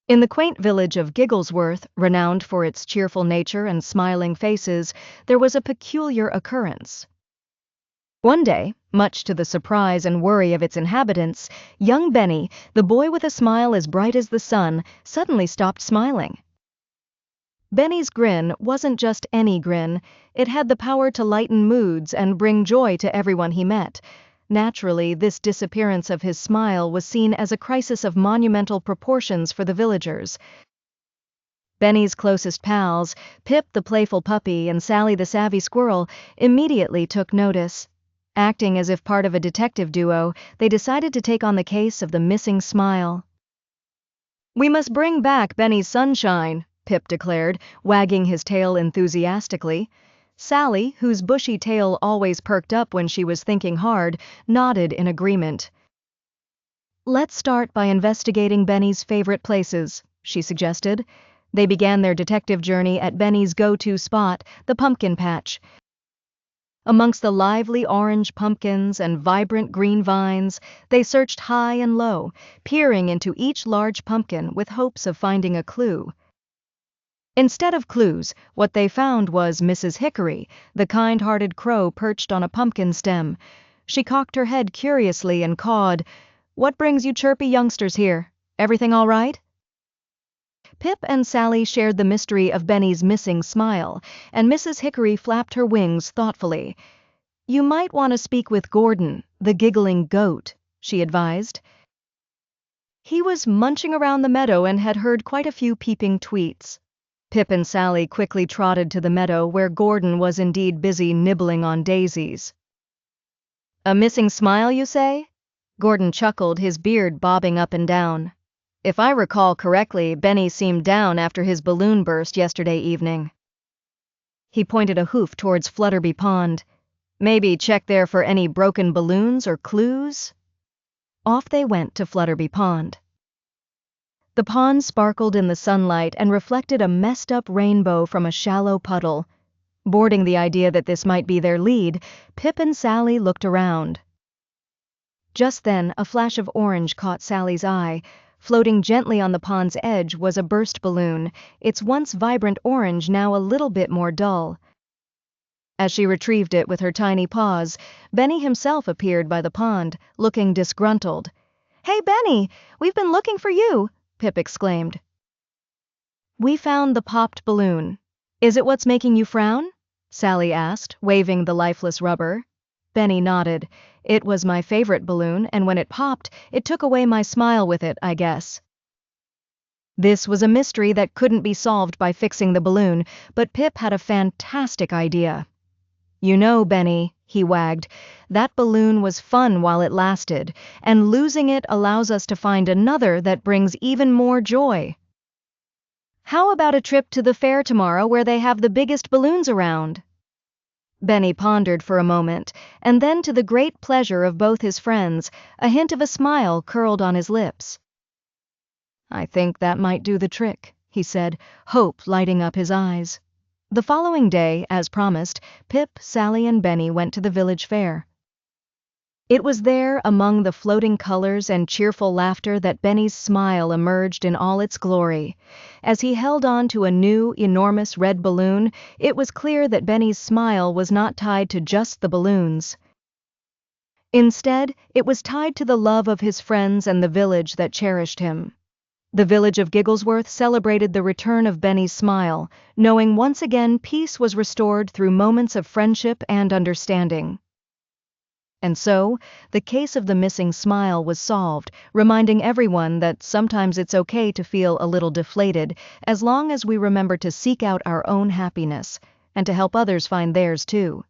In the quaint village of Gigglesworth, renowned for its cheerful nature and smiling faces, there was a peculiar occurrence. One day, much to the surprise and worry of its inhabitants, young Benny, the boy with a smile as bright as the sun, suddenly stopped smiling. Benny's grin wasn't just any grin, it had the power to lighten moods and bring joy to everyone he met. Naturally, this disappearance of his smile was seen as a crisis of monumental proportions for the villagers. Benny's closest pals, Pip the playful puppy and Sally the savvy squirrel, immediately took notice. Acting as if part of a detective duo, they decided to take on the case of the missing smile. "We must bring back Benny's sunshine," Pip declared, wagging his tail enthusiastically. Sally, whose bushy tail always perked up when she was thinking hard, nodded in agreement. "Let's start by investigating Benny's favorite places," she suggested. They began their detective journey at Benny's go-to spot, the pumpkin patch. Amongst the lively orange pumpkins and vibrant green vines, they searched high and low, peering into each large pumpkin with hopes of finding a clue. Instead of clues, what they found was Mrs. Hickory, the kind-hearted crow perched on a pumpkin stem. She cocked her head curiously and cawed, "What brings you chirpy youngsters here? Everything all right?" Pip and Sally shared the mystery of Benny's missing smile, and Mrs. Hickory flapped her wings thoughtfully. "You might want to speak with Gordon, the giggling goat," she advised. He was munching around the meadow and had heard quite a few peeping tweets. Pip and Sally quickly trotted to the meadow where Gordon was indeed busy nibbling on daisies. "A missing smile, you say?" Gordon chuckled, his beard bobbing up and down. "If I recall correctly, Benny seemed down after his balloon burst yesterday evening." He pointed a hoof towards Flutterby Pond. "Maybe check there for any broken balloons or clues?" Off they went to Flutterby Pond. The pond sparkled in the sunlight and reflected a messed-up rainbow from a shallow puddle. Boarding the idea that this might be their lead, Pip and Sally looked around. Just then, a flash of orange caught Sally's eye. Floating gently on the pond's edge was a burst balloon, its once vibrant orange now a little bit more dull. As she retrieved it with her tiny paws, Benny himself appeared by the pond, looking disgruntled. "Hey, Benny, we've been looking for you!" Pip exclaimed. "We found the popped balloon. Is it what's making you frown?" Sally asked, waving the lifeless rubber. Benny nodded. "It was my favorite balloon, and when it popped, it took away my smile with it, I guess." This was a mystery that couldn't be solved by fixing the balloon, but Pip had a fantastic idea. "You know, Benny," he wagged, "that balloon was fun while it lasted, and losing it allows us to find another that brings even more joy. How about a trip to the fair tomorrow where they have the biggest balloons around?" Benny pondered for a moment, and then, to the great pleasure of both his friends, a hint of a smile curled on his lips. "I think that might do the trick," he said, hope lighting up his eyes. The following day, as promised, Pip, Sally, and Benny went to the village fair. It was there, among the floating colors and cheerful laughter, that Benny's smile emerged in all its glory. As he held on to a new, enormous red balloon, it was clear that Benny's smile was not tied to just the balloons. Instead, it was tied to the love of his friends and the village that cherished him. The village of Gigglesworth celebrated the return of Benny's smile, knowing once again peace was restored through moments of friendship and understanding. And so, the case of the missing smile was solved, reminding everyone that sometimes it's okay to feel a little deflated, as long as we remember to seek out our own happiness, and to help others find theirs too.